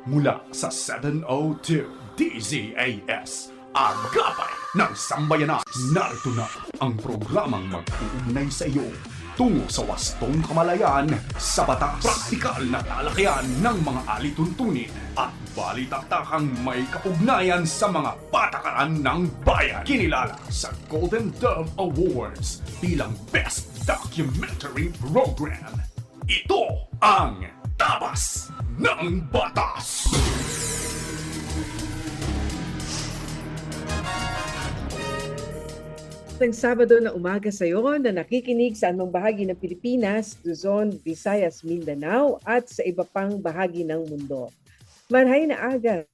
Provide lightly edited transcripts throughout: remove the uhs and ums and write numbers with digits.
Mula sa 702 DZAS, Agapay ng Sambayanan. Narito na ang programang mag-uugnay sa iyo tungo sa wastong kamalayan sa batas. Praktikal na talakayan ng mga alituntunin at balitaktakang may kaugnayan sa mga patakaran ng bayan. Kinilala sa Golden Dove Awards bilang Best Documentary Program. Ito ang Tabas ng Batas! Ng Sabado na umaga sa iyo na nakikinig sa anumang bahagi ng Pilipinas, Luzon, Visayas, Mindanao at sa iba pang bahagi ng mundo. Marhay na aga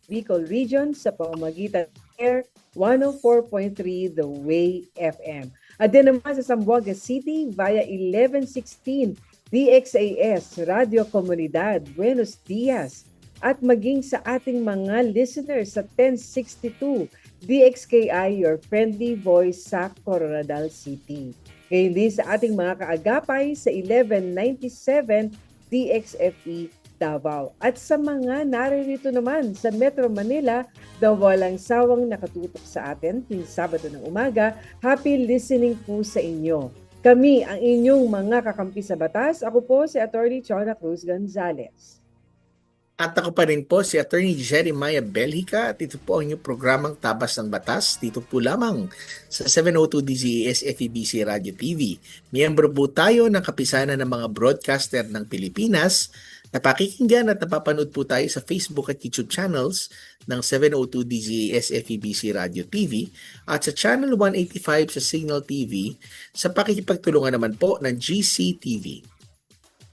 Bicol Region sa pamamagitan ng Air 104.3 The Way FM. At din naman sa Zamboanga City via 1116 DXAS Radio Comunidad Buenos Dias at maging sa ating mga listeners sa 1062 DXKI, your friendly voice sa Coronadal City. Ngayon din sa ating mga kaagapay sa 1197 DXFE Davao. At sa mga naririto naman sa Metro Manila na walang sawang nakatutok sa atin tuwing Sabado ng umaga, happy listening po sa inyo. Kami ang inyong mga kakampi sa batas. Ako po si Attorney Chona Cruz Gonzalez. At ako pa rin po si Attorney Jeremiah Belhica at ito po ang inyong programang Tabas ng Batas dito po lamang sa 702 DZAS FEBC Radio TV. Miyembro po tayo ng kapisanan ng mga broadcaster ng Pilipinas. Napakikinggan at napapanood po tayo sa Facebook at YouTube channels ng 702 DZAS FEBC Radio TV at sa Channel 185 sa Signal TV sa pakikipagtulungan naman po ng GCTV.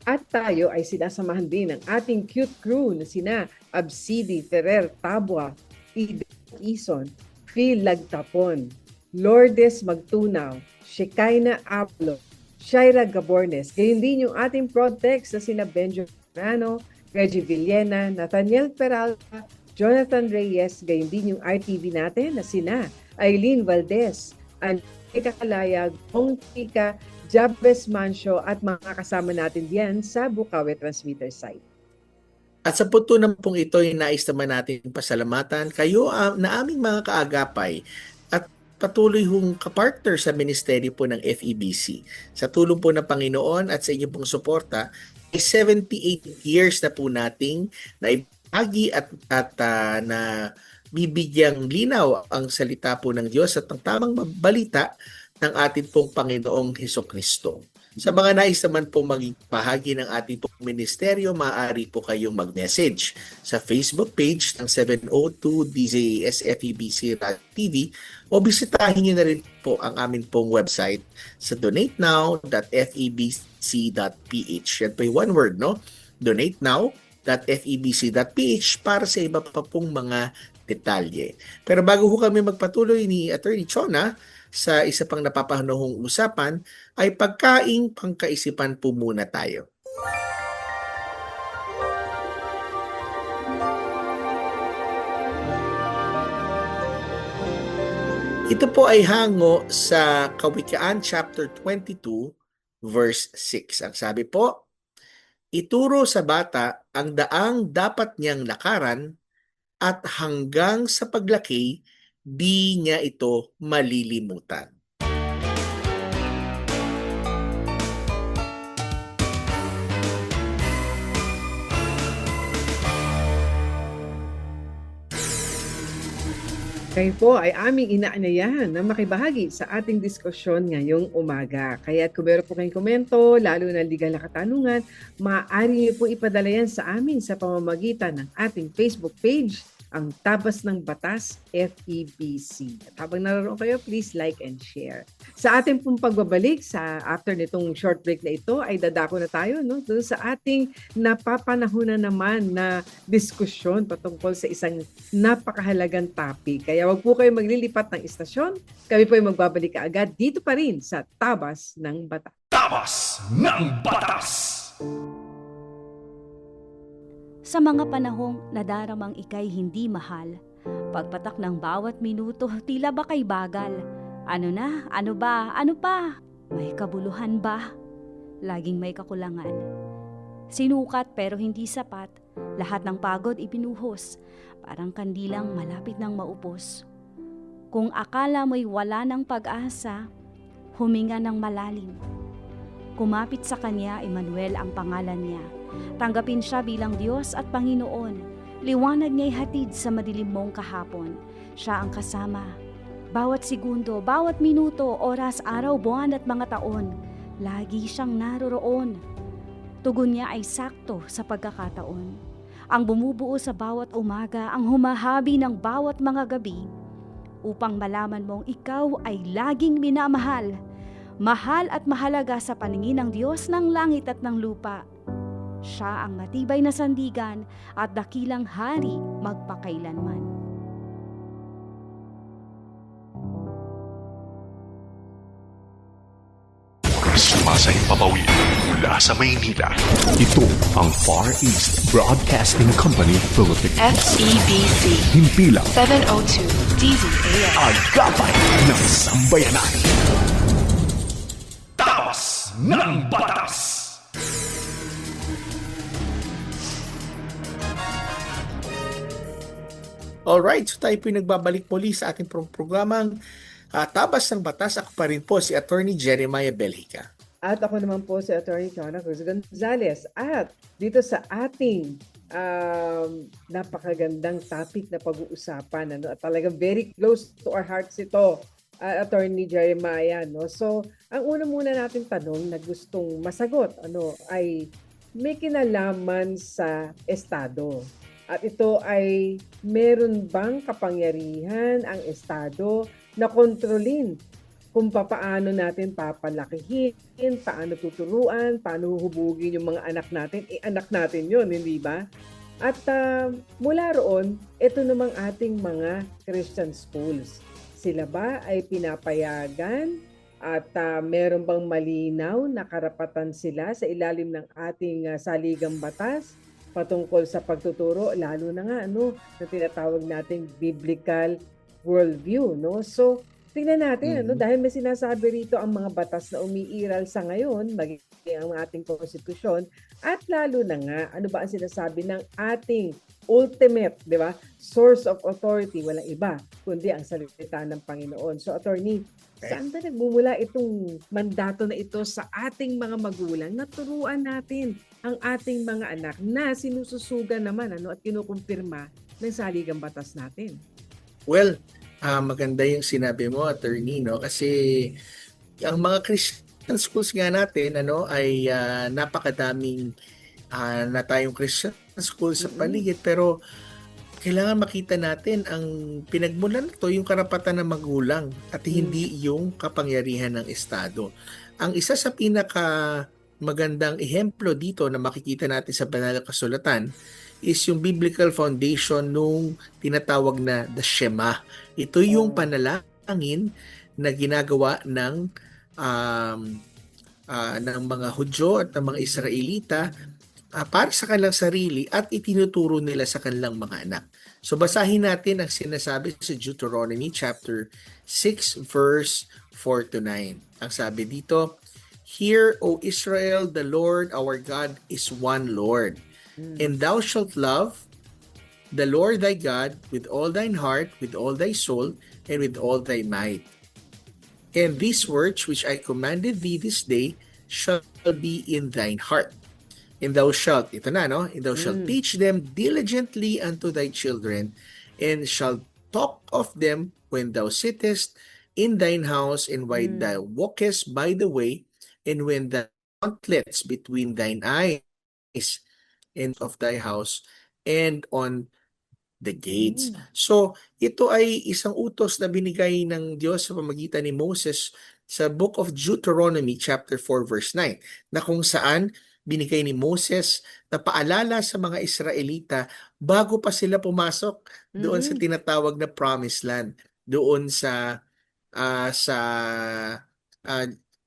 At tayo ay sinasamahan din ng ating cute crew na sina Absidi Ferrer Tabua, Ida Ison, Phil Lagtapon, Lourdes Magtunaw, Shekinah Aplo, Shaira Gabornes. Gayon din yung ating Protex na sina Benjo Rano, Reggie Villena, Nathaniel Peralta, Jonathan Reyes. Gayon din yung RTV natin na sina Aileen Valdez, Angelica Kalayag, Ong Tika, Jabez Mancio at mga kasama natin diyan sa Bukawi Transmitter site. At sa punto na pong ito ay nais naman natin pasalamatan kayo na aming mga kaagapay at patuloy hong kapartner sa ministeryo po ng FEBC. Sa tulong po ng Panginoon at sa inyong pong suporta, ay 78 years na po nating naibahagi at na bibigyang linaw ang salita po ng Diyos at ang tamang balita ng ating pong Panginoong Hesukristo. Sa mga nais naman po maging bahagi ng ating pong ministeryo, maaari po kayong mag-message sa Facebook page ng 702 DZAS FEBC Radio TV o bisitahin nyo na rin po ang amin pong website sa donatenow.febc.ph. Yan po yung one word, no? donatenow.febc.ph para sa iba pa pong mga detalye. Pero bago ho kami magpatuloy ni Attorney Chona, sa isa pang napapanahong usapan ay pagkaing pangkaisipan po muna tayo. Ito po ay hango sa Kawikaan chapter 22 verse 6. Ang sabi po, ituro sa bata ang daang dapat niyang lakaran at hanggang sa paglaki di niya ito malilimutan. Kayo po ay aming inaanyayahan na makibahagi sa ating diskusyon ngayong umaga. Kaya kung meron po kayong komento, lalo na legal na katanungan, maaari niyo po ipadala yan sa amin sa pamamagitan ng ating Facebook page, ang Tabas ng Batas FEBC. At habang naroon kayo, please like and share. Sa ating pong pagbabalik, after nitong short break na ito, ay dadako na tayo doon sa ating napapanahon na naman na diskusyon patungkol sa isang napakahalagang topic. Kaya wag po kayo maglilipat ng istasyon. Kami po ay magbabalik agad dito pa rin sa Tabas ng Batas. Tabas ng Batas! Sa mga panahong nadaramang ika'y hindi mahal, pagpatak ng bawat minuto tila ba kay bagal. Ano na? Ano ba? Ano pa? May kabuluhan ba? Laging may kakulangan. Sinukat pero hindi sapat, Lahat ng pagod ibinuhos, parang kandilang malapit ng maupos. Kung akala mo'y wala ng pag-asa, huminga ng malalim. Kumapit sa kanya, Emmanuel ang pangalan niya. Tanggapin siya bilang Diyos at Panginoon. Liwanag niya'y hatid sa madilim mong kahapon. Siya ang kasama. Bawat segundo, bawat minuto, oras, araw, buwan at mga taon, lagi siyang naroroon. Tugon niya ay sakto sa pagkakataon. Ang bumubuo sa bawat umaga, ang humahabi ng bawat mga gabi, upang malaman mong ikaw ay laging minamahal. Mahal at mahalaga sa paningin ng Diyos ng langit at ng lupa. Siya ang matibay na sandigan at dakilang hari magpakailanman. Sumasayang papawid mula sa Maynila. Ito ang Far East Broadcasting Company Philippines. FEBC Himpilang 702 DZAS. Agapay ng Sambayanan. Tapas ng Batas. Alright, so tayo po nagbabalik muli sa ating programang Tabas ng Batas. Ako pa rin po si Attorney Jeremiah Belhica. At ako naman po si Attorney Chona Cruz Gonzalez. At dito sa ating napakagandang topic na pag-uusapan, at talagang very close to our hearts ito, Attorney Jeremiah. So, ang una muna natin tanong na gustong masagot ay may kinalaman sa Estado. At ito ay meron bang kapangyarihan ang Estado na kontrolin kung paano natin papalakihin, paano tuturuan, paano huhubugin yung mga anak natin. Anak natin yun, hindi ba? At mula roon, ito namang ating mga Christian schools. Sila ba ay pinapayagan at meron bang malinaw na karapatan sila sa ilalim ng ating saligang batas patungkol sa pagtuturo, lalo na nga na tinatawag nating biblical worldview, So, tingnan natin, dahil may sinasabi rito ang mga batas na umiiral sa ngayon, magiging ang ating konstitusyon, at lalo na nga, ano ba ang sinasabi ng ating ultimate, di ba, source of authority, walang iba, kundi ang salita ng Panginoon. So, Attorney, saan ba nagmumula itong mandato na ito sa ating mga magulang na turuan natin ang ating mga anak na sinususugan naman at kinukumpirma ng saligang batas natin? Well, maganda yung sinabi mo, Attorney, kasi ang mga Christian schools nga natin ay napakadaming na tayong Christian schools sa paligid, pero kailangan makita natin ang pinagmulan nito yung karapatan ng magulang at hindi yung kapangyarihan ng Estado. Ang isa sa pinaka magandang ehemplo dito na makikita natin sa banal na kasulatan is yung biblical foundation nung tinatawag na the Shema. Ito yung panalangin na ginagawa ng mga Hudyo at ng mga Israelita para sa kanilang sarili at itinuturo nila sa kanilang mga anak. So basahin natin ang sinasabi sa Deuteronomy chapter 6 verse 4 to 9. Ang sabi dito, "Hear, O Israel, the Lord our God is one Lord. And thou shalt love the Lord thy God with all thine heart, with all thy soul, and with all thy might. And these words which I commanded thee this day shall be in thine heart. And thou shalt," ito na, "and thou shalt teach them diligently unto thy children, and shalt talk of them when thou sittest in thine house, and when thou walkest by the way, and when thou frontlets between thine eyes, and of thy house, and on the gates." So, ito ay isang utos na binigay ng Diyos sa pamagitan ni Moses sa Book of Deuteronomy chapter 4 verse 9, na kung saan binigay ni Moses na paalala sa mga Israelita bago pa sila pumasok doon sa tinatawag na Promised Land, doon sa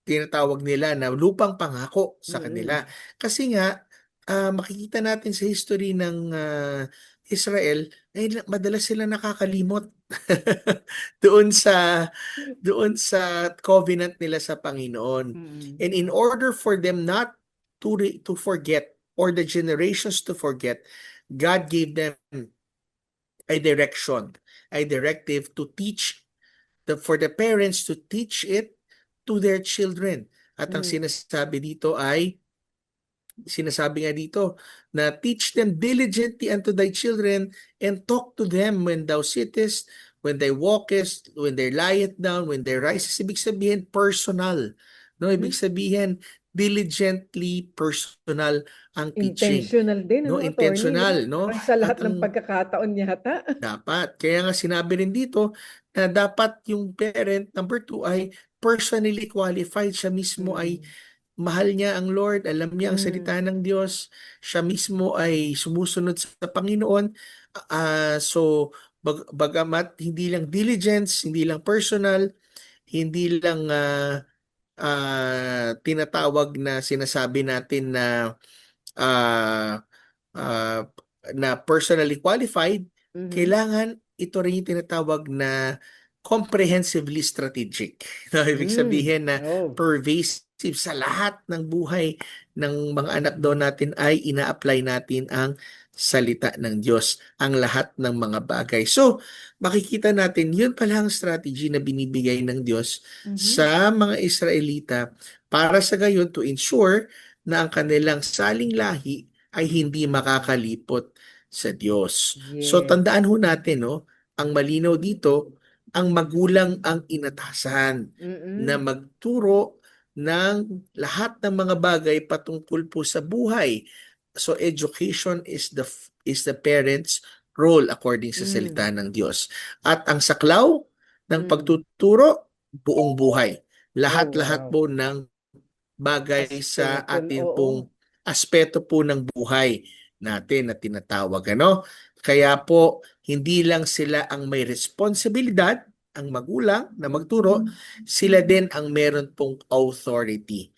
tinatawag nila na lupang pangako sa kanila. Kasi nga, makikita natin sa history ng Israel ay madalas sila nakakalimot doon sa covenant nila sa Panginoon. And in order for them not to forget, or the generations to forget, God gave them a direction, a directive to teach, for the parents to teach it to their children. At ang Mm. sinasabi nga dito na teach them diligently unto thy children and talk to them when thou sittest, when they walkest, when they lieth down, when they rises. Ibig sabihin personal. No, ibig sabihin diligently personal ang teaching. Intentional din, No, attorney, no? intentional, no? Parang sa At lahat ng ang pagkakataon yata. dapat. Kaya nga sinabi rin dito na dapat yung parent, number two, ay personally qualified. Siya mismo ay Mm. mahal niya ang Lord, alam niya ang salita Mm. ng Diyos, siya mismo ay sumusunod sa Panginoon. So, bagamat hindi lang diligence, hindi lang personal, hindi lang tinatawag na sinasabi natin na ah, ah, na personally qualified, Mhm. kailangan ito rin yung tinatawag na comprehensively strategic. No, ibig Mm. sabihin na Oh. pervasive sa lahat ng buhay ng mga anak daw natin ay ina-apply natin ang salita ng Diyos, ang lahat ng mga bagay. So, makikita natin, yun pala ang strategy na binibigay ng Diyos Mhm. sa mga Israelita para sa gayon to ensure na ang kanilang saling lahi ay hindi makakalipot sa Diyos. So Yes. tandaan ho natin, no, ang malinaw dito, ang magulang ang inatasan na Mm. magturo ng lahat ng mga bagay patungkol po sa buhay. So education is the parents' role according sa salita Mm. ng Diyos. At ang saklaw ng Mm. pagtuturo, buong buhay. Oh, Lahat-lahat wow. po ng bagay sa Aspeto, atin oo. pong aspeto po ng buhay natin na tinatawag. Ano? Kaya po, hindi lang sila ang may responsibilidad, ang magulang na magturo, sila din ang meron pong authority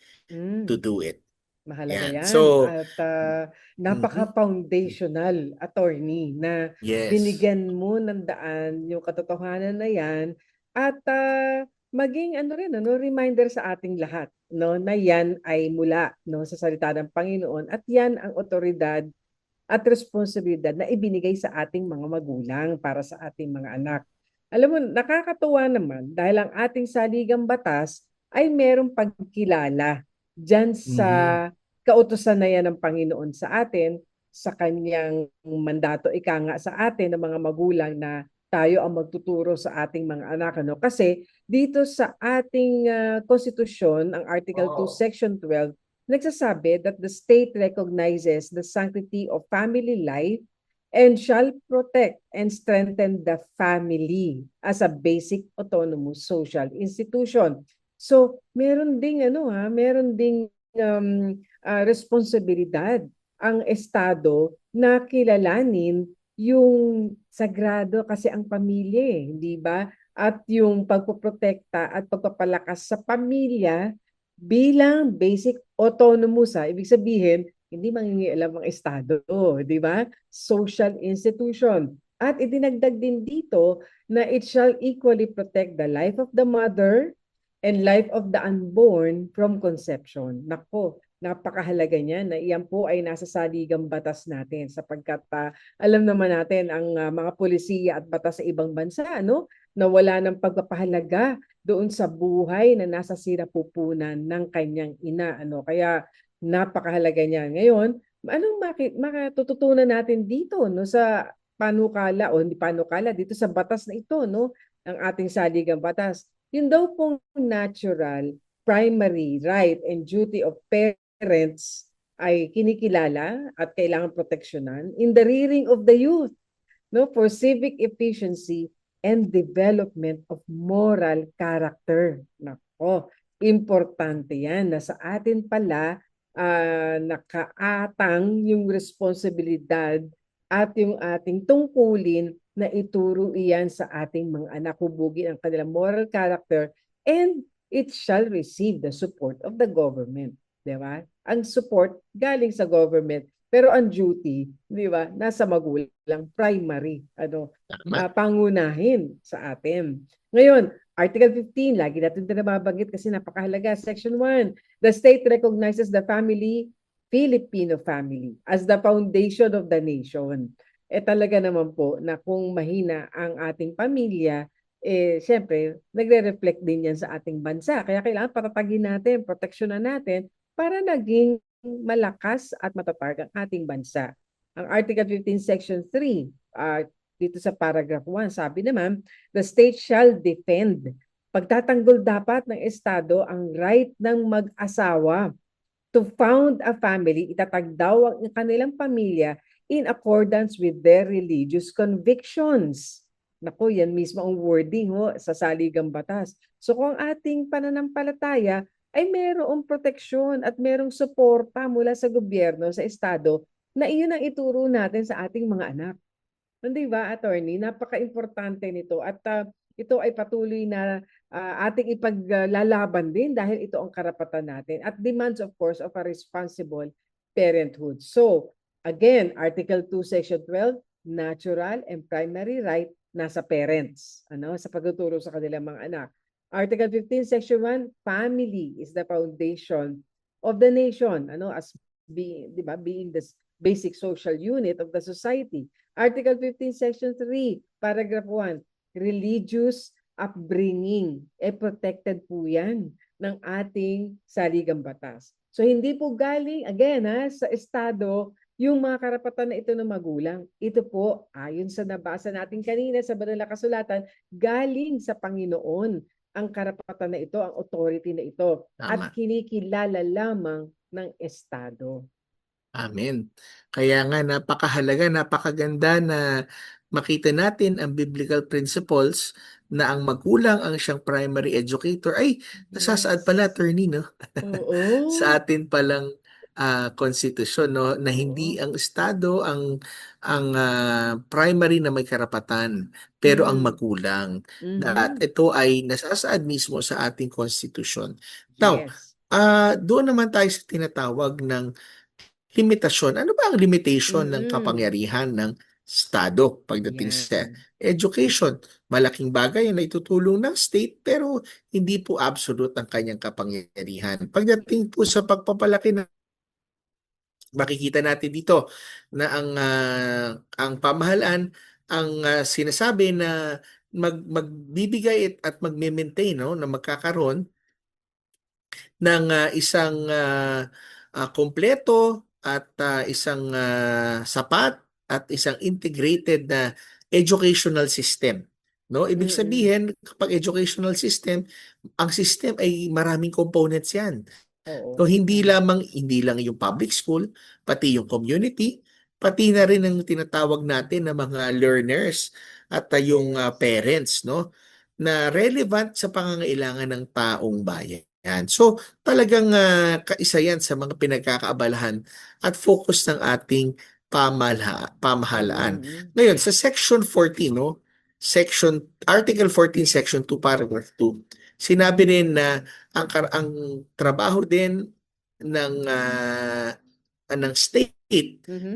to Mm. do it. Mahalaga Yan. yan So, at mhm, napaka-foundational, attorney, na yes. binigyan mo ng daan yung katotohanan na yan at maging ano rin, ano, reminder sa ating lahat, no, na yan ay mula, no, sa salita ng Panginoon at yan ang otoridad at responsibilidad na ibinigay sa ating mga magulang para sa ating mga anak. Alam mo, nakakatuwa naman dahil ang ating saligang batas ay merong pagkilala diyan sa Mhm. kautusan na yan ng Panginoon sa atin, sa kanyang mandato ika nga sa atin ng mga magulang na tayo ang magtuturo sa ating mga anak. Ano? Kasi dito sa ating konstitusyon, ang Article 2, Section 12, nagsasabi that the state recognizes the sanctity of family life and shall protect and strengthen the family as a basic autonomous social institution. So, meron ding meron ding responsibilidad ang estado na kilalanin yung sagrado kasi ang pamilya, hindi ba? At yung pagpoprotekta at pagpapalakas sa pamilya bilang basic autonomous, ibig sabihin hindi mangingialam ang estado, di ba? Social institution. At idinagdag din dito na it shall equally protect the life of the mother and life of the unborn from conception. Nako, napakahalaga niya na iyan po ay nasa saligang batas natin sapagkat alam naman natin ang mga polisiya at batas sa ibang bansa, no, na wala ng pagpapahalaga doon sa buhay na nasa sinapupunan ng kanyang ina, ano. Kaya napakahalaga niya. Ngayon, anong makatututunan natin dito, no, sa panukala o hindi panukala dito sa batas na ito, no, ang ating saligang batas. Yun daw pong natural primary right and duty of parents ay kinikilala at kailangan proteksyonan in the rearing of the youth, no, for civic efficiency and development of moral character. Nako, importante yan na sa atin pala nakaatang yung responsibilidad at yung ating tungkulin na ituro iyan sa ating mga anak, hubugin ang kanilang moral character, and it shall receive the support of the government. Di ba? Ang support galing sa government, pero ang duty, di ba, nasa magulang, primary, Tama. pangunahin sa atin. Ngayon, Article 15, lagi natin ito nababanggit kasi napakahalaga. Section 1, the state recognizes the family Filipino family as the foundation of the nation. Talaga naman po na kung mahina ang ating pamilya, syempre, nagre-reflect din yan sa ating bansa. Kaya kailangan patatagin natin, proteksyonan natin para naging malakas at matatag ang ating bansa. Ang Article 15, Section 3, dito sa paragraph 1, sabi naman, the state shall defend. Pagtatanggol dapat ng Estado ang right ng mag-asawa to found a family, itatag daw ang kanilang pamilya in accordance with their religious convictions. Naku, yan mismo ang wording sa saligang batas. So kung ating pananampalataya ay mayroong proteksyon at mayroong suporta mula sa gobyerno, sa Estado, na iyon ang ituro natin sa ating mga anak. Hindi ba, attorney? Napaka-importante nito at ito ay patuloy na ating ipaglalaban din dahil ito ang karapatan natin at demands, of course, of a responsible parenthood. So, again, Article 2, Section 12, natural and primary right nasa parents, sa pagtuturo sa kanilang mga anak. Article 15, Section 1, family is the foundation of the nation, as being, being the basic social unit of the society. Article 15, Section 3, Paragraph 1, religious upbringing. Protected po yan ng ating saligang batas. So hindi po galing, again, sa Estado, yung mga karapatan na ito ng magulang. Ito po, ayon sa nabasa natin kanina sa banal na kasulatan, galing sa Panginoon ang karapatan na ito, ang authority na ito. Tama. At kinikilala lamang ng Estado. Amen. Kaya nga napakahalaga, napakaganda na makita natin ang biblical principles na ang magulang ang siyang primary educator. Ay, nasasaad pala, attorney, no? Oo. Sa atin palang konstitusyon, no, na hindi ang Estado ang primary na may karapatan, pero ang magulang. At ito ay nasasaad mismo sa ating konstitusyon. Now, Yes. doon naman tayo sa tinatawag ng limitasyon. Ano ba ang limitation ng kapangyarihan ng Estado pagdating sa education? Malaking bagay na itutulong ng state pero hindi po absolute ang kanyang kapangyarihan. Pagdating po sa pagpapalaki ng makikita natin dito na ang pamahalaan ang sinasabi na magbibigay at magme-maintain, no, na magkakaroon ng isang kompleto at isang sapat at isang integrated na educational system. No, ibig sabihin kapag educational system, ang system ay maraming components 'yan. Oo. So hindi lang yung public school, pati yung community, pati na rin ang tinatawag natin na mga learners at yung parents, no, na relevant sa pangangailangan ng taong bayan. So talagang kaisa yan sa mga pinagkakaabalahan at focus ng ating pamahalaan. Ngayon sa section 14, no, Article 14 section 2 paragraph 2, sinabi rin na ang trabaho din ng state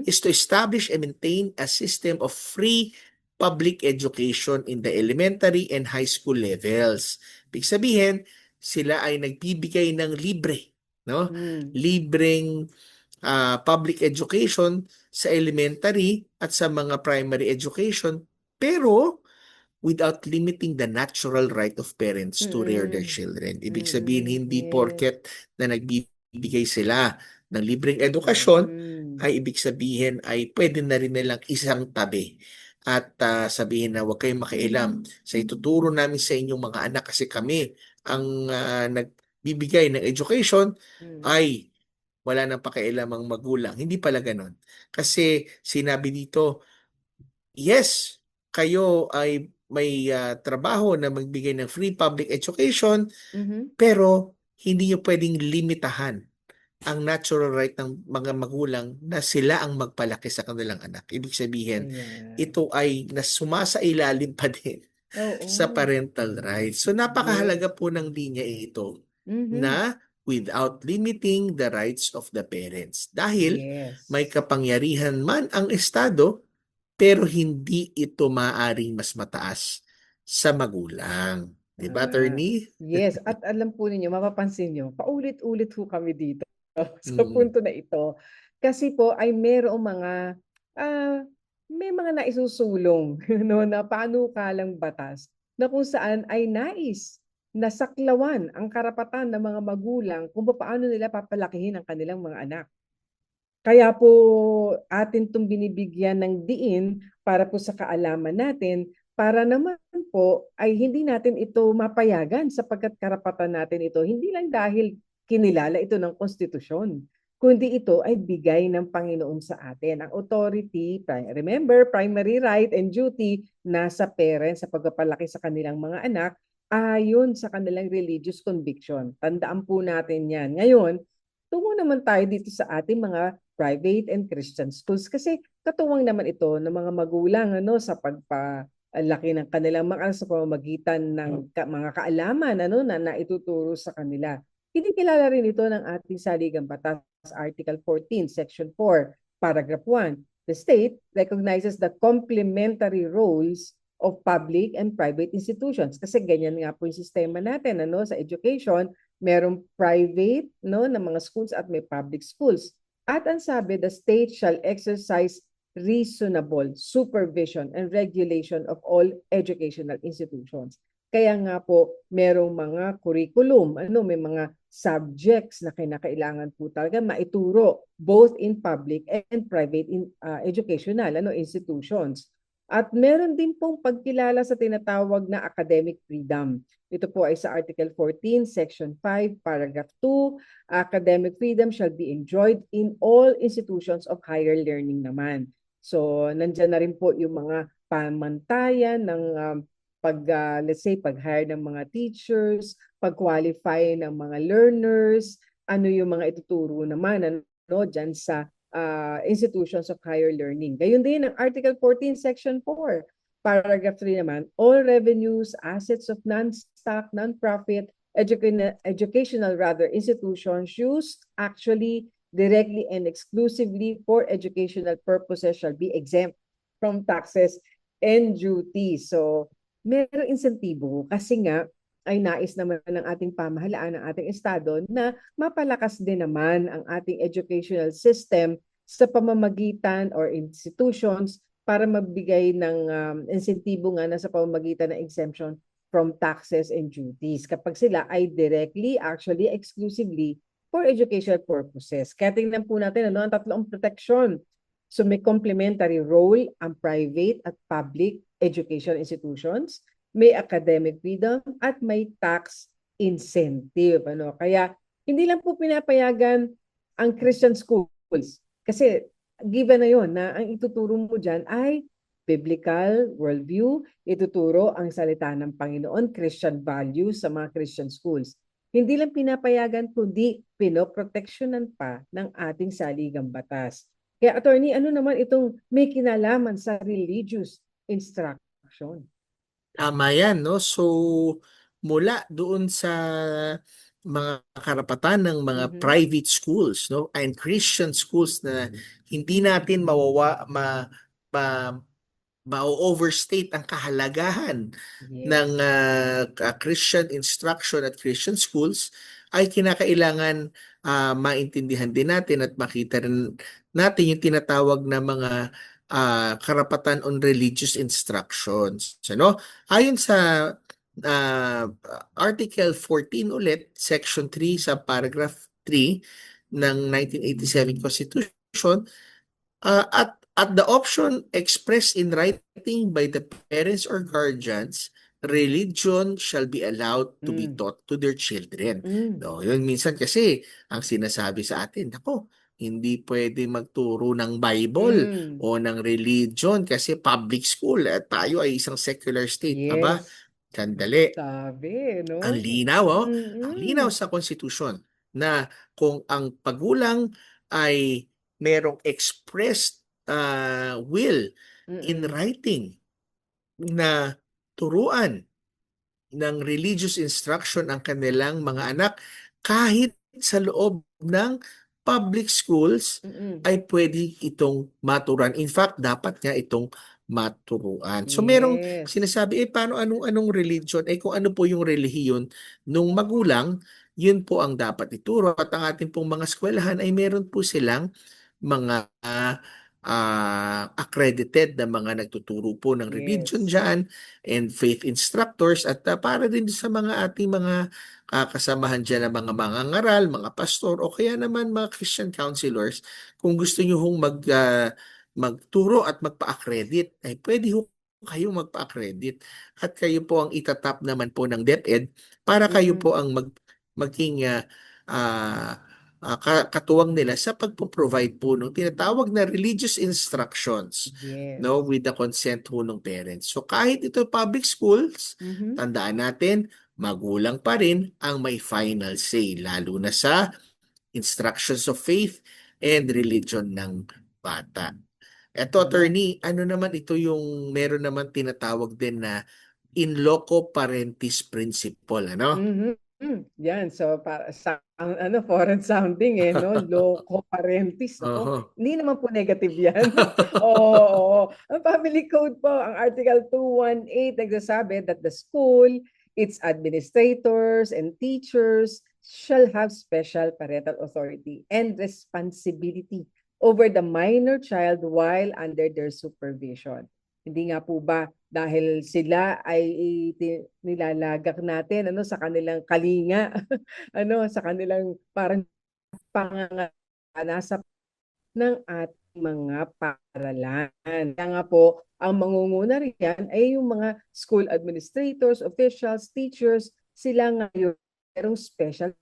is to establish and maintain a system of free public education in the elementary and high school levels. Ibig sabihin, sila ay nagbibigay ng libre, no? Libreng public education sa elementary at sa mga primary education, pero without limiting the natural right of parents to rear their children. Ibig sabihin, hindi porket na nagbibigay sila ng libreng edukasyon, ay ibig sabihin ay pwede na rin nilang isang tabi at sabihin na huwag kayong makialam sa ituturo namin sa inyong mga anak kasi kami ang nagbibigay ng education, ay wala nang pakialam ang magulang. Hindi pala ganon. Kasi sinabi dito, yes, kayo ay may trabaho na magbigay ng free public education, pero hindi nyo pwedeng limitahan ang natural right ng mga magulang na sila ang magpalaki sa kanilang anak. Ibig sabihin, ito ay sumasailalim pa din sa parental rights. So napakahalaga po ng linya ito na without limiting the rights of the parents. Dahil may kapangyarihan man ang Estado, pero hindi ito maaring mas mataas sa magulang. Di ba, attorney? Yes, at alam po ninyo, mapapansin nyo, paulit-ulit ho kami dito. sa Mm. punto na ito. Kasi po ay merong mga ah, may mga naisusulong no na panukalang batas na kung saan ay nais na saklawan ang karapatan ng mga magulang kung paano nila papalakihin ang kanilang mga anak. Kaya po atin 'tong binibigyan ng diin para po sa kaalaman natin, para naman po ay hindi natin ito mapayagan sapagkat karapatan natin ito hindi lang dahil kinilala ito ng konstitusyon, kundi ito ay bigay ng Panginoon sa atin. Ang authority, remember, primary right and duty nasa parents sa pagpapalaki sa kanilang mga anak ayon sa kanilang religious conviction. Tandaan po natin 'yan. Ngayon, tungo naman tayo dito sa ating mga private and Christian schools kasi katuwang naman ito ng mga magulang sa pagpalaki ng kanilang mga anak sa pamamagitan ng mga kaalaman na naituturo sa kanila. Kinikilala rin ito ng ating saligang batas, Article 14, Section 4, Paragraph 1. The state recognizes the complementary roles of public and private institutions. Kasi ganyan nga po yung sistema natin sa education, merong private na mga schools at may public schools. At ang sabi, the state shall exercise reasonable supervision and regulation of all educational institutions. Kaya nga po, merong mga curriculum, may mga subjects na kinakailangan po talaga maituro both in public and private educational institutions. At meron din pong pagkilala sa tinatawag na academic freedom. Ito po ay sa Article 14, Section 5, Paragraph 2. Academic freedom shall be enjoyed in all institutions of higher learning naman. So, nandyan na rin po yung mga pamantayan ng let's say, pag-hire ng mga teachers, pag-qualify ng mga learners, ano yung mga ituturo naman dyan sa institutions of higher learning. Gayun din ang Article 14, Section 4. Paragraph 3 naman, all revenues, assets of non-stock, non-profit, educational institutions used actually directly and exclusively for educational purposes shall be exempt from taxes and duties. So, merong insentibo kasi nga ay nais naman ng ating pamahalaan, ng ating estado na mapalakas din naman ang ating educational system sa pamamagitan or institutions para magbigay ng insentibo nga na sa pamamagitan ng exemption from taxes and duties kapag sila ay directly, actually, exclusively for educational purposes. Kaya tingnan po natin ang tatlong protection. So may complementary role ang private at public education institutions, may academic freedom, at may tax incentive. Kaya hindi lang po pinapayagan ang Christian schools kasi given na yon na ang ituturo mo dyan ay biblical worldview, ituturo ang salita ng Panginoon, Christian values sa mga Christian schools. Hindi lang pinapayagan kundi pinoproteksyonan pa ng ating saligang batas. Kaya attorney, ano naman itong may kinalaman sa religious instruction? Tama yan, no? So, mula doon sa mga karapatan ng mga private schools, no? And Christian schools na hindi natin ma-overstate ang kahalagahan ng Christian instruction at Christian schools, ay kinakailangan maintindihan din natin at makita rin natin yung tinatawag na mga karapatan on religious instructions. Ayon sa Article 14 ulit, Section 3 sa Paragraph 3 ng 1987 Constitution, at the option expressed in writing by the parents or guardians, religion shall be allowed to be taught to their children. No, yun minsan kasi ang sinasabi sa atin, hindi pwede magturo ng Bible o ng religion kasi public school at tayo ay isang secular state. Yes. Aba, sandali. Sabi, no? Ang linaw, ang linaw sa konstitusyon na kung ang pagulang ay merong expressed will in writing na turuan ng religious instruction ang kanilang mga anak kahit sa loob ng public schools, ay pwede itong maturuan. In fact, dapat nga itong maturuan. So merong sinasabi, paano anong religion? Kung ano po yung relihiyon nung magulang yun po ang dapat ituro. At ang ating pong mga eskwelahan ay meron po silang mga accredited na mga nagtuturo po ng religion Yes. dyan and faith instructors at para din sa mga ating mga kasamahan dyan ng mga mangangaral, mga pastor o kaya naman mga Christian counselors. Kung gusto nyo hong magturo at magpa-accredit, ay pwede ho kayong magpa-accredit at kayo po ang itatap naman po ng DepEd para kayo po ang maging ah, katuwang nila sa pagpo-provide po ng tinatawag na religious instructions, Yes. no, with the consent po ng parents. So kahit ito public schools, Mhm. tandaan natin, magulang pa rin ang may final say, lalo na sa instructions of faith and religion ng bata. Eto, Tama. attorney, ano naman ito yung meron naman tinatawag din na in loco parentis principle, ano? Mhm. Yan, so para sa foreign sounding no, loco parentis, Oho. hindi naman po negative yan. Oo. Ang family code po, ang Article 218 nagsasabi that the school, its administrators and teachers shall have special parental authority and responsibility over the minor child while under their supervision. Hindi nga po ba dahil sila ay nilalagak natin sa kanilang kalinga sa kanilang parang pangangasa ng ating mga paaralan. Kaya nga po ang mangunguna riyan ay yung mga school administrators, officials, teachers, sila ngayon merong special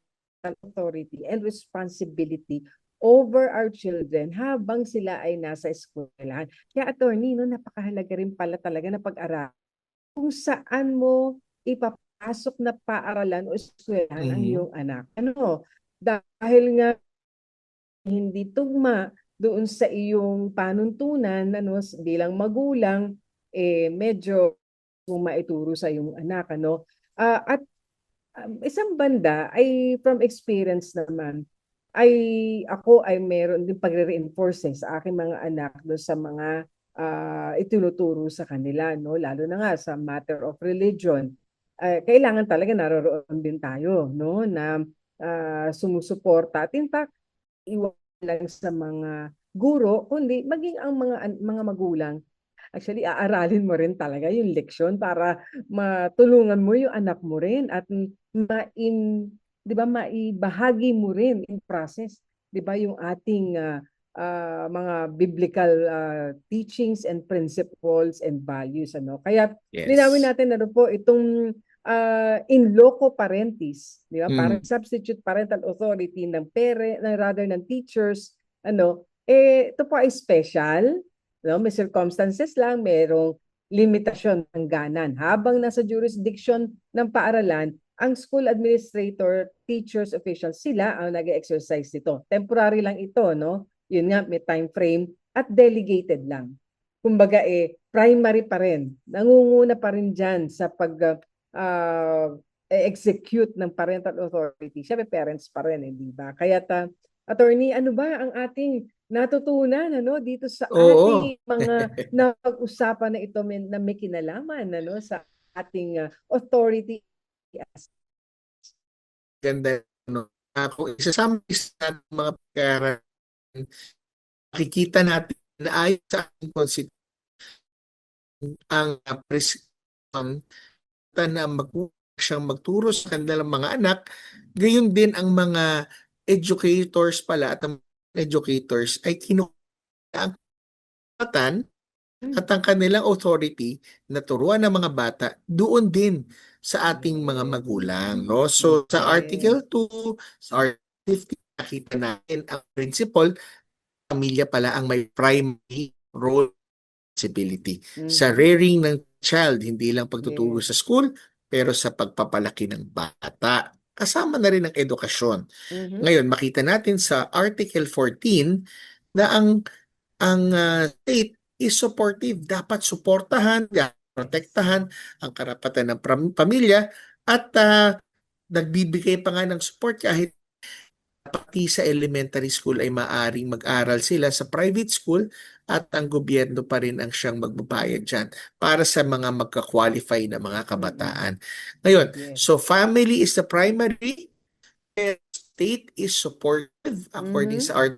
authority and responsibility over our children habang sila ay nasa eskwelahan. Kaya attorney, napakahalaga rin pala talaga na pag-aral kung saan mo ipapasok na paaralan o eskwelahan ang iyong anak. Dahil nga hindi tugma doon sa iyong panuntunan bilang magulang, medyo maituro sa iyong anak. At isang banda ay from experience naman, ako ay meron din pagre-reinforce sa aking mga anak doon sa mga itinuturo sa kanila, lalo na nga sa matter of religion. Kailangan talaga naroon din tayo na sumusuporta. At in fact, iwan lang sa mga guro, kundi maging ang mga magulang. Actually, aaralin mo rin talaga yung leksyon para matulungan mo yung anak mo rin at maibahagi mo rin in process, 'di ba, yung ating mga biblical teachings and principles and values Kaya Yes. linawin natin po itong in loco parentis, 'di ba? Parang Mm. substitute parental authority ng rather ng teachers, ito po ay special, may circumstances lang, merong limitasyon ng ganan. Habang nasa jurisdiction ng paaralan, ang school administrator, teachers, officials, sila ang nag-exercise nito. Temporary lang ito, Yun nga, may time frame at delegated lang. Kumbaga primary pa rin. Nangunguna pa rin dyan sa execute ng parental authority. Siyempre, parents pa rin, di ba? Kaya attorney, ano ba ang ating natutunan dito sa Oo. ating mga napag-usapan na ito na may kinalaman sa ating authority. Ganda, kung isa-summarize natin mga pagkakaroon, makikita natin na ayon sa ating constitution, ang prescription na siyang magturo sa kanilang mga anak, gayon din ang mga educators pala at ang educators ay kinuha ang karapatan at ang kanilang authority na turuan ng mga bata doon din sa ating mga magulang. So sa Article 2, sa Article 50, nakita natin ang principle, pamilya pala ang may primary role responsibility sa rearing ng child, hindi lang pagtuturo sa school, pero sa pagpapalaki ng bata. Kasama na rin ang edukasyon. Ngayon, makita natin sa Article 14 na ang state is supportive. Dapat suportahan, protektahan ang karapatan ng pamilya at nagbibigay pa nga ng support kahit pati sa elementary school ay maaring mag-aral sila sa private school at ang gobyerno pa rin ang siyang magbabayad dyan para sa mga magka-qualify na mga kabataan. Ngayon, so family is the primary state is supportive according sa our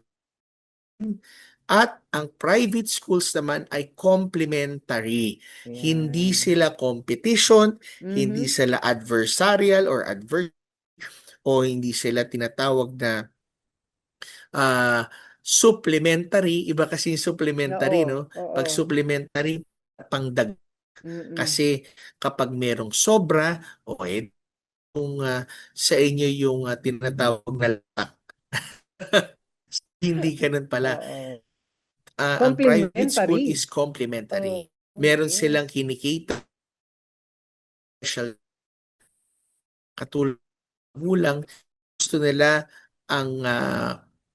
at ang private schools naman ay complementary. Hindi sila competition, hindi sila adversarial or o hindi sila tinatawag na supplementary. Iba kasi yung supplementary, no? Pag supplementary, pangdag. Kasi kapag merong sobra, kung sa inyo yung tinatawag na latak. Hindi ganun pala. Ang private school is complementary. Meron silang kinikita special katulad gulang, gusto nila ang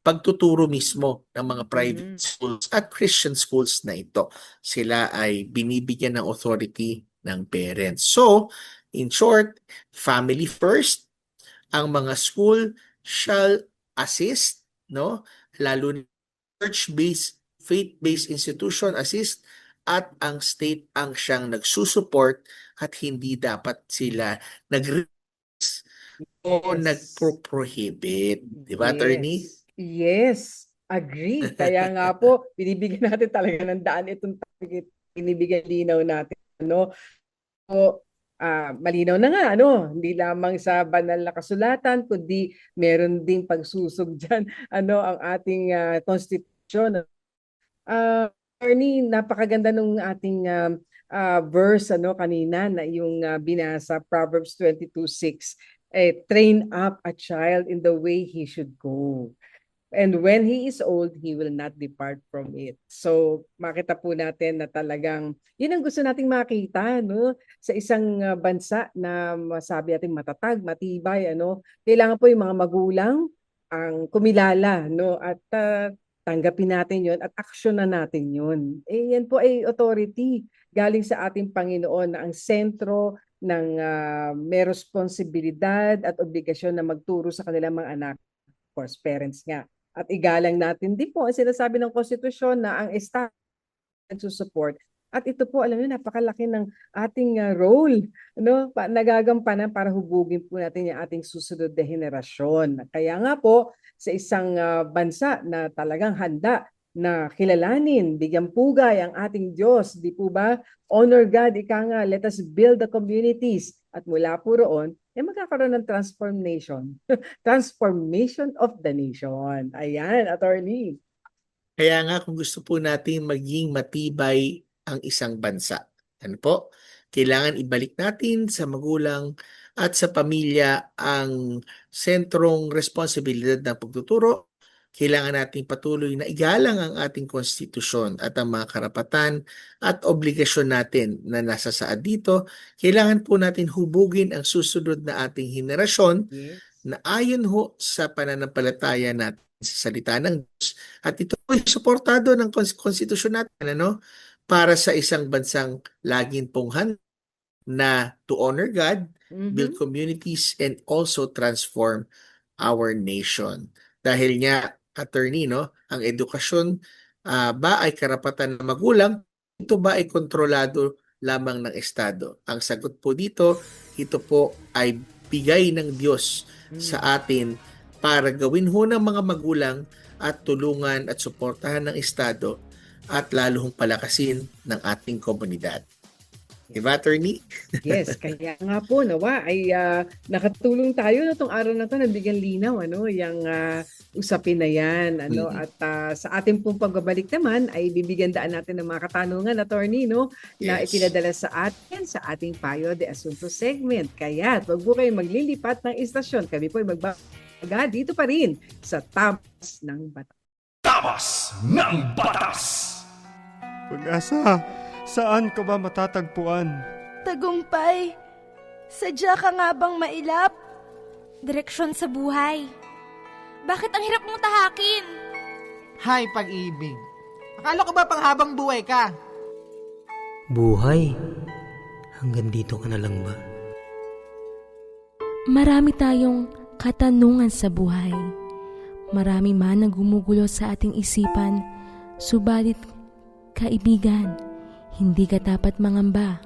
pagtuturo mismo ng mga private schools at Christian schools na ito. Sila ay binibigyan ng authority ng parents. So, in short, family first, ang mga school shall assist, no? Lalo na church-based, faith-based institution assist, at ang state ang siyang nagsusupport at hindi dapat sila o nagpro-prohibit. Di ba, attorney? Yes, agree. Kaya nga po, binibigyan natin talaga ng daan itong topic, binibigyan linaw natin. So, malinaw na nga, hindi lamang sa banal na kasulatan, kundi meron ding pagsusog dyan, ang ating constitution. Attorney, napakaganda nung ating verse kanina na yung binasa, Proverbs 22:6. Train up a child in the way he should go. And when he is old, he will not depart from it. So, makita po natin na talagang, yun ang gusto nating makita, sa isang bansa na masabi natin matatag, matibay, kailangan po yung mga magulang ang kumilala, at tanggapin natin yon at aksyonan natin yon. Yan po ay authority galing sa ating Panginoon na ang sentro ng may responsibilidad at obligasyon na magturo sa kanilang mga anak, of course, parents nga. At igalang natin din po ang sinasabi ng konstitusyon na ang Estado nagsusupport. At ito po, alam niyo, napakalaki ng ating role, nagagampanan para hubugin po natin yung ating susunod na henerasyon. Kaya nga po, sa isang bansa na talagang handa na kilalanin, bigyan pugay ang ating Diyos, di po ba? Honor God, ika nga, let us build the communities. At mula po roon, magkakaroon ng transformation. Transformation of the nation. Ayan, attorney. Kaya nga kung gusto po natin maging matibay ang isang bansa, kailangan ibalik natin sa magulang at sa pamilya ang sentrong responsibilidad ng pagtuturo. Kailangan natin patuloy na igalang ang ating konstitusyon at ang mga karapatan at obligasyon natin na nasa saad dito. Kailangan po natin hubugin ang susunod na ating henerasyon na ayon sa pananampalataya natin sa salita ng Diyos. At ito ay suportado ng konstitusyon natin, para sa isang bansang laging pong handa na to honor God, build communities, and also transform our nation. Dahil nga, attorney, ang edukasyon ba ay karapatan ng magulang? Ito ba ay kontrolado lamang ng Estado? Ang sagot po dito, ito po ay bigay ng Diyos sa atin para gawin ng mga magulang at tulungan at suportahan ng Estado at lalong palakasin ng ating komunidad. Diba, attorney? Yes, kaya nga po, nawa ay nakatulong tayo na itong araw na ito, nabigyan linaw, yung usapin na yan. At sa ating pong pagbabalik naman, ay bibigyan daan natin ng mga katanungan, attorney, na ipinadala sa atin sa ating Payo de Asunto segment. Kaya, wag po kayong maglilipat ng istasyon. Kami po ay magbabaga dito pa rin sa Tabas ng Batas. Tabas ng Batas! Pag-asa, saan ka ba matatagpuan? Tagumpay, sadya ka nga bang mailap? Direksyon sa buhay. Bakit ang hirap mong tahakin? Hay, pag-ibig. Akala ko ba panghabang buhay ka? Buhay? Hanggang dito ka na lang ba? Marami tayong katanungan sa buhay. Marami man ang gumugulo sa ating isipan, subalit, kaibigan, hindi ka dapat mangamba.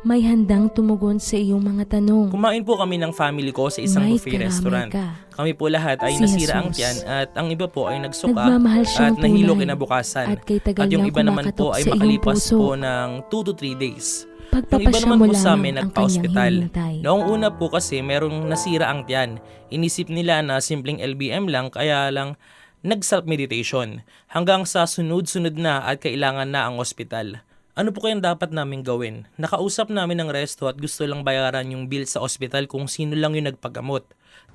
may handang tumugon sa iyong mga tanong. Kumain po kami ng family ko sa isang May buffet karamay restaurant. ka. Kami po lahat ay Si nasira ang Jesus. tiyan at ang iba po ay nagsuka Nagmamahal siyang at nahilo tunay kinabukasan. at kay tagal At yung niyang iba naman kumakatok po ay sa iyong makalipas puso. po ng 2 to 3 days. Yung iba Pagpapasya naman mo po sa lamang amin ang nagpa-hospital. kanyang hinintay. Noong una po kasi merong nasira ang tiyan. Inisip nila na simpleng LBM lang kaya lang nag-self-meditation. Hanggang sa sunod-sunod na at kailangan na ang ospital. Ano po kayang dapat namin gawin? Nakausap namin ng resto at gusto lang bayaran yung bill sa ospital kung sino lang yung nagpagamot.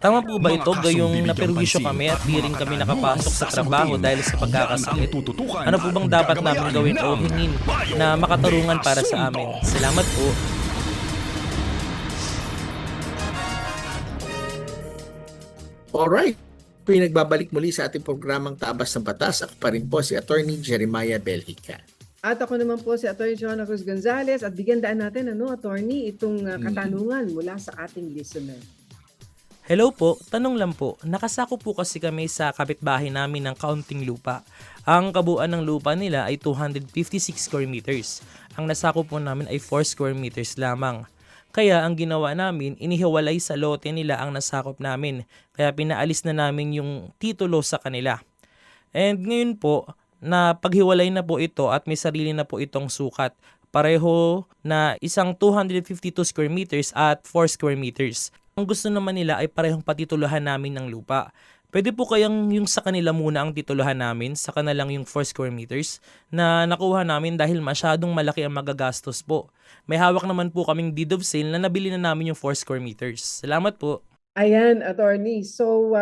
Tama po ba Mga ito? kasong Gayong binigyang naperwisyo pansin kami at at di mga rin kami katanungan nakapasok sa sasagutin. trabaho dahil sa Yan ang pagkakasakit. tututukan Ano po bang at dapat namin gagabayan gawin o ng hingin Bayo na makatulungan de para sa Asunto. amin? Salamat po. Alright. Pinagbabalik muli sa ating programang Tabas ng Batas. Ako pa rin po si Attorney Jeremiah Belhica. At ako naman po si Atty. Joanna Cruz Gonzalez at bigyan daan natin, Attorney, itong katanungan mula sa ating listener. Hello po, tanong lang po, nakasako po kasi kami sa kapitbahay namin ng kaunting lupa. Ang kabuuan ng lupa nila ay 256 square meters. Ang nasako po namin ay 4 square meters lamang. Kaya ang ginawa namin, inihiwalay sa lote nila ang nasakop namin. Kaya pinaalis na namin yung titulo sa kanila. And ngayon po, na paghiwalay na po ito at may sarili na po itong sukat. Pareho na isang 252 square meters at 4 square meters. Ang gusto naman nila ay parehong patituluhan namin ng lupa. Pwede po kayang yung sa kanila muna ang tituluhan namin, sa kanilang yung 4 square meters na nakuha namin dahil masyadong malaki ang magagastos po. May hawak naman po kaming deed of sale na nabili na namin yung 4 square meters. Salamat po. Ayan, Attorney. So,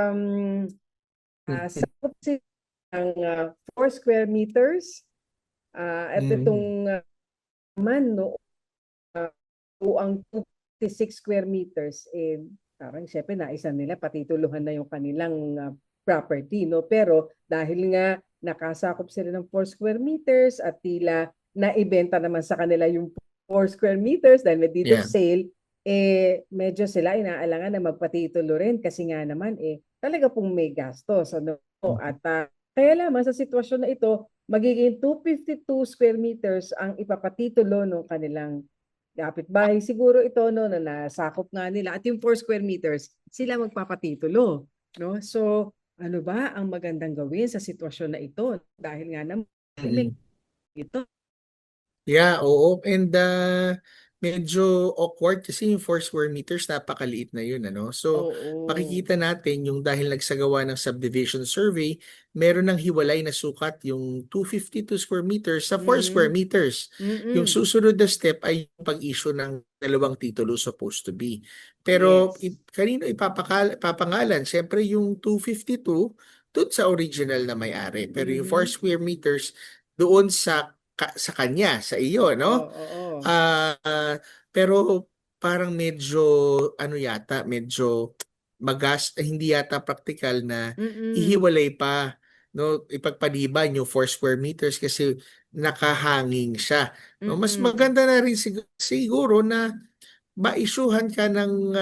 sakop sila ng 4 square meters at itong man, ang 26 square meters, parang syempre naisa nila, patituluhan na yung kanilang property, Pero dahil nga nakasakop sila ng 4 square meters at tila naibenta naman sa kanila yung 4 square meters dahil may deed of sale, medyo sila inaalangan na magpatitulo rin kasi nga naman, talaga pong may gastos, At kaya lamang sa sitwasyon na ito, magiging 252 square meters ang ipapatitulo ng kanilang kapitbahay. Siguro ito na nasakop nga nila at yung 4 square meters sila magpapatitulo, So, ano ba ang magandang gawin sa sitwasyon na ito? Dahil nga naman ito. Yeah, oo. And medyo awkward kasi yung 4 square meters, napakaliit na yun, So, makikita natin yung dahil nagsagawa ng subdivision survey, meron ng hiwalay na sukat yung 252 square meters sa 4 square meters. Yung susunod na step ay yung pag-issue ng dalawang titulo supposed to be. Pero kanino ipapangalan? Siyempre yung 252 doon sa original na may-ari. Pero yung 4 square meters doon sa kanya, sa iyo, pero parang medyo medyo hindi yata practical na ihiwalay pa, ipagpaliban yung 4 square meters kasi nakahanging siya. Mas maganda na rin siguro na ma-issuehan ka ng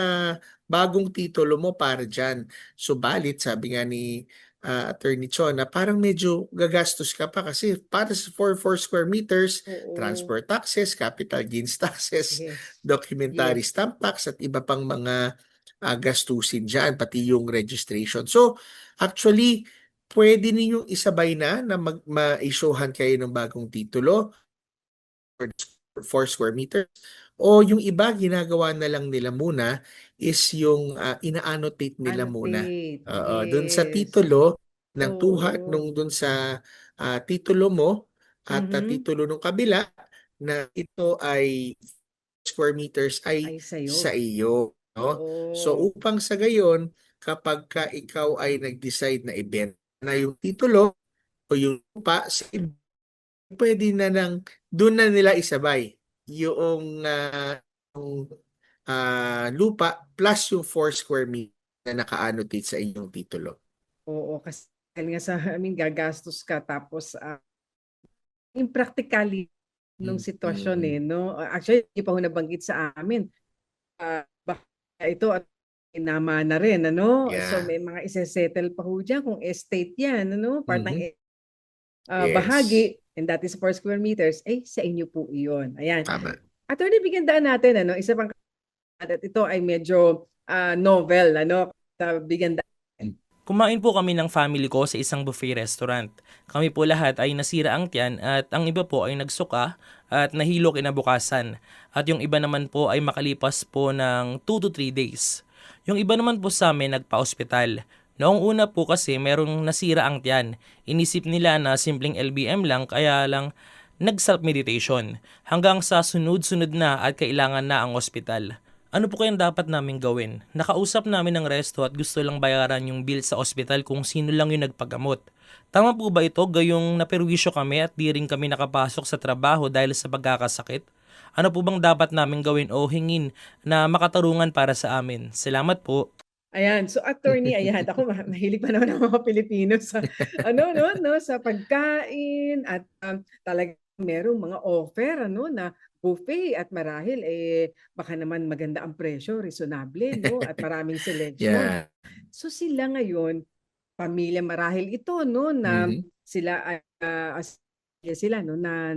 bagong titulo mo para dyan. Subalit, sabi nga ni Attorney Cho, na parang medyo gagastos ka pa kasi para sa 4 square meters, transport taxes, capital gains taxes, documentary stamp tax at iba pang mga gastusin dyan, pati yung registration. So, actually, pwede ninyong isabay na ma-issuehan kayo ng bagong titulo for 4 square meters. O yung iba, ginagawa na lang nila muna is yung ina-annotate nila muna. Doon sa titulo ng doon sa titulo mo at titulo ng kabila na ito ay square meters ay sa iyo. So upang sa gayon, kapag ikaw ay nag-decide na ibenta na yung titulo o yung lupa, pwede na doon na nila isabay yung lupa plus yung 4 square meters na naka-annotate sa inyong titulo. Oo, kasi nga sa gagastos ka tapos yung practically nung sitwasyon Actually, hindi pa ho nabanggit sa amin. Ito at inama na rin, So may mga isa-settle pa ho dyan kung estate yan, Part ng bahagi, and that is 4 square meters, sa inyo po iyon. Ayan. Tama. Attorney, bigyan daan natin, ano, isa pang at ito ay medyo novel, ano, sa bigyan daan. Kumain po kami ng family ko sa isang buffet restaurant. Kami po lahat ay nasira ang tiyan at ang iba po ay nagsuka at nahilo kinabukasan. At yung iba naman po ay makalipas po ng 2 to 3 days. Yung iba naman po sa amin nagpa-ospital. Noong una po kasi merong nasira ang tiyan. Inisip nila na simpleng LBM lang kaya lang nag-self-meditation. Hanggang sa sunod-sunod na at kailangan na ang ospital. Ano po kayang dapat namin gawin? Nakausap namin ng resto at gusto lang bayaran yung bill sa ospital kung sino lang yung nagpagamot. Tama po ba ito gayong naperwisyo kami at di rin kami nakapasok sa trabaho dahil sa pagkakasakit? Ano po bang dapat namin gawin o hingin na makatarungan para sa amin? Salamat po. Ayan, so attorney, ayan, ako mahilig pa naman ang mga Pilipino sa ano no sa pagkain at talagang merong mga offer ano na buffet at marahil baka naman maganda ang presyo, reasonable no at maraming selection. Yeah. So sila ngayon, pamilya marahil ito no na sila ay sila no na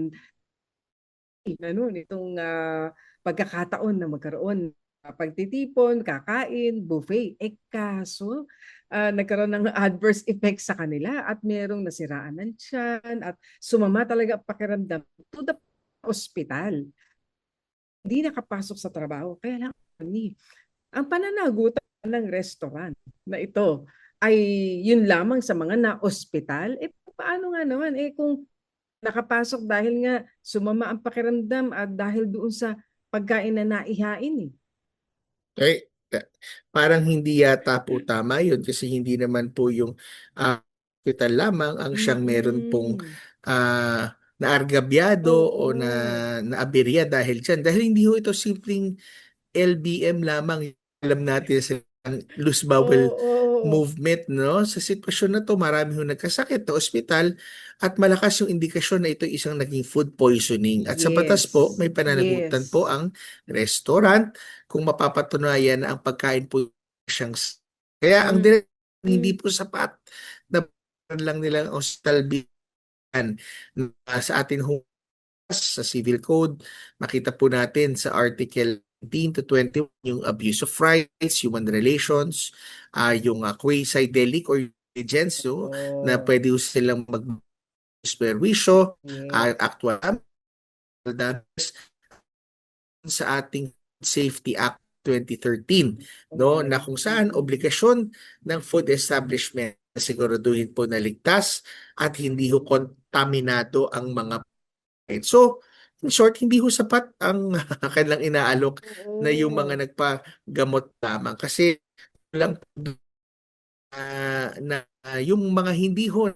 ano nitong pagkakataon na magkaroon pagtitipon, kakain, buffet. Kaso, nagkaroon ng adverse effects sa kanila at merong nasiraan ng tiyan at sumama talaga ang pakiramdam to the hospital. Hindi nakapasok sa trabaho. Kaya lang, ang pananagutan ng restaurant na ito ay yun lamang sa mga na-hospital. Paano nga naman? Kung nakapasok dahil nga sumama ang pakiramdam at dahil doon sa pagkain na naihain Parang hindi yata po tama yun kasi hindi naman po yung hospital lamang ang siyang meron pong naargabyado o naaberya dahil dyan. Dahil hindi ho ito simpleng LBM lamang. Alam natin sa loose bowel movement, no? Sa sitwasyon na to, marami ho nagkasakit sa ospital at malakas yung indikasyon na ito isang naging food poisoning. At sa batas po, may pananagutan po ang restaurant kung mapapatunayan na ang pagkain po siyang kaya ang hindi po sapat na lang nilang hospital bill sa atin sa civil code. Makita po natin sa article 19 to 21 yung abuse of rights, human relations, yung quasi-delict or negligence na pwede silang mag-perwisyo, actual damage sa ating Safety Act 2013 na kung saan obligasyon ng food establishment na siguraduhin po na ligtas at hindi ho kontaminado ang mga pagkain. So, in short, hindi ho sapat ang kanilang inaalok na yung mga nagpagamot lamang. Kasi lang na yung mga hindi ho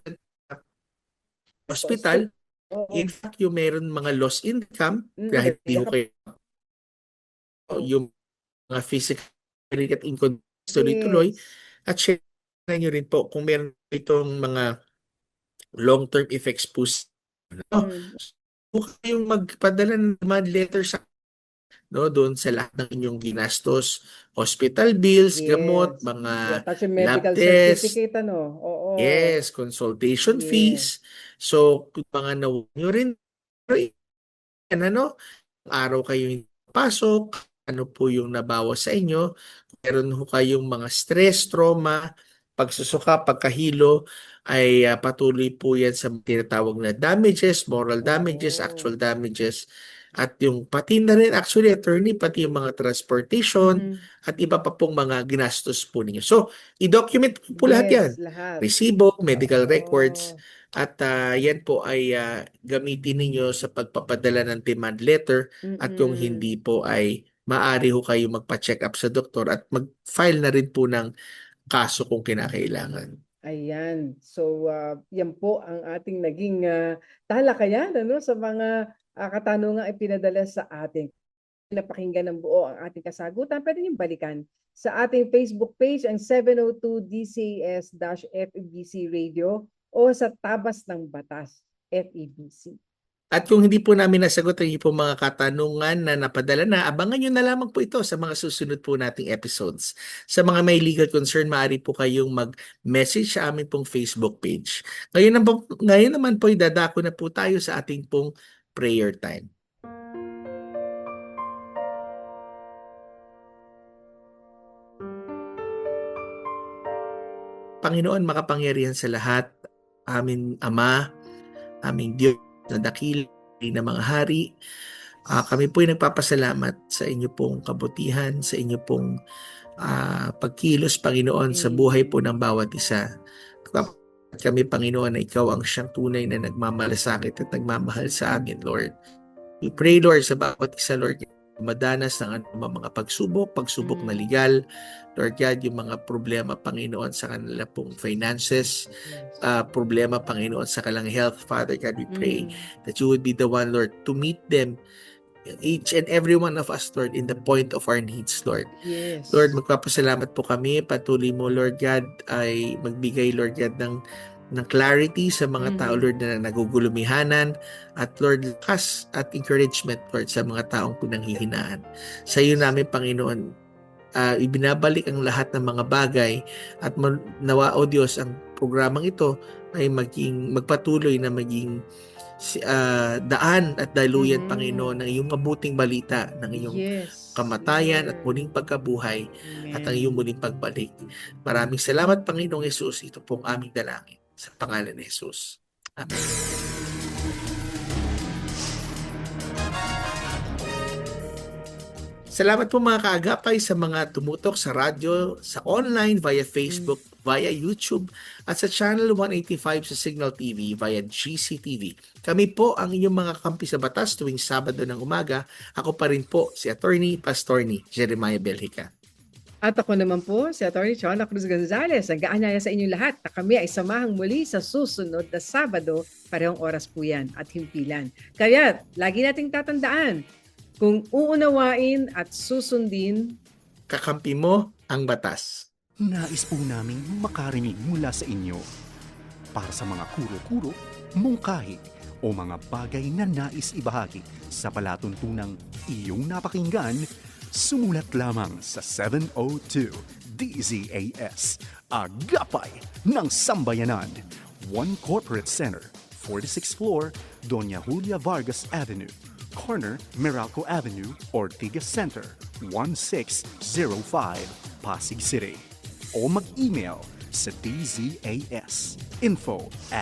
hospital, in fact, yung meron mga lost income, dahil hindi ho kayo yung mga physical at inconvenience tuloy-tuloy. At share nyo rin po kung meron itong mga long-term effects po. Huwag kayong magpadala ng demand letter sa doon sa lahat ng inyong ginastos, hospital bills, gamot, mga lab tests, consultation fees. So, kung mga nawag nyo rin, araw kayo hindi pasok, ano po yung nabawas sa inyo, meron ho kayong mga stress, trauma, pagsusuka, pagkahilo, ay patuloy po yan sa tinatawag na damages, moral damages, actual damages, at yung pati na rin actually attorney, pati yung mga transportation at iba pa pong mga ginastos po ninyo. So, i-document po lahat yan. Resibo, medical records, at yan po ay gamitin ninyo sa pagpapadala ng demand letter at kung hindi po ay maaari ho kayo magpa-check up sa doktor at mag-file na rin po ng kaso kung kinakailangan. Ayan. So, yan po ang ating naging talakayan sa mga katanungang ipinadala sa atin. Napakinggan ng buo ang ating kasagutan. Pwede niyong balikan sa ating Facebook page ang 702 DCAS-FEBC Radio o sa Tabas ng Batas FEBC. At kung hindi po namin nasagot ang po mga katanungan na napadala na, abangan nyo na lamang po ito sa mga susunod po nating episodes. Sa mga may legal concern, maaari po kayong mag-message sa aming pong Facebook page. Ngayon naman po, dadako na po tayo sa ating pong prayer time. Panginoon makapangyarihan sa lahat, aming Ama, aming Diyos na dakil na mga hari, kami po ay nagpapasalamat sa inyo pong kabutihan, sa inyo pong pagkilos, Panginoon, sa buhay po ng bawat isa. Kami, Panginoon, na ikaw ang siyang tunay na nagmamalasakit at nagmamahal sa amin, Lord. We pray, Lord, sa bawat isa, Lord, madanas ng mga pagsubok na legal, Lord God, yung mga problema, Panginoon, sa kanila pong finances, problema, Panginoon, sa kanilang health, Father God, we pray that you would be the one, Lord, to meet them, each and every one of us, Lord, in the point of our needs, Lord. Yes. Lord, magpapasalamat po kami. Patuloy mo, Lord God, ay magbigay, Lord God, ng clarity sa mga tao, Lord, na nagugulumihanan, at Lord, lakas at encouragement, Lord, sa mga taong pinanghihinaan. Sa iyo namin, Panginoon, ibinabalik ang lahat ng mga bagay, at nawa, O Diyos, ang programang ito ay magpatuloy na maging daan at daluyan, Panginoon, ng iyong mabuting balita, ng iyong kamatayan at muling pagkabuhay, at ang iyong muling pagbalik. Maraming salamat, Panginoong Jesus. Ito pong aming dalangin sa pangalan ni Jesus. Amen. Salamat po mga kaagapay sa mga tumutok sa radyo, sa online, via Facebook, via YouTube, at sa Channel 185 sa Signal TV via GCTV. Kami po ang inyong mga kampi sa batas tuwing Sabado ng umaga. Ako pa rin po si Attorney Pastorny Jeremiah Belhica. At ako naman po si Atty. Chona Cruz Gonzales. Nag-aanyaya sa inyong lahat na kami ay samahang muli sa susunod na Sabado. Parehong oras po yan at himpilan. Kaya lagi nating tatandaan, kung uunawain at susundin, kakampi mo ang batas. Nais po naming makarinig mula sa inyo. Para sa mga kuro-kuro, mungkahi, o mga bagay na nais ibahagi sa palatuntunang iyong napakinggan, sumulat lamang sa 702 DZAS, Agapay ng Sambayanan, 1 Corporate Center, 46th floor, Doña Julia Vargas Avenue, corner Meralco Avenue, Ortigas Center, 1605, Pasig City. O mag-email sa dzas info@febc.ph.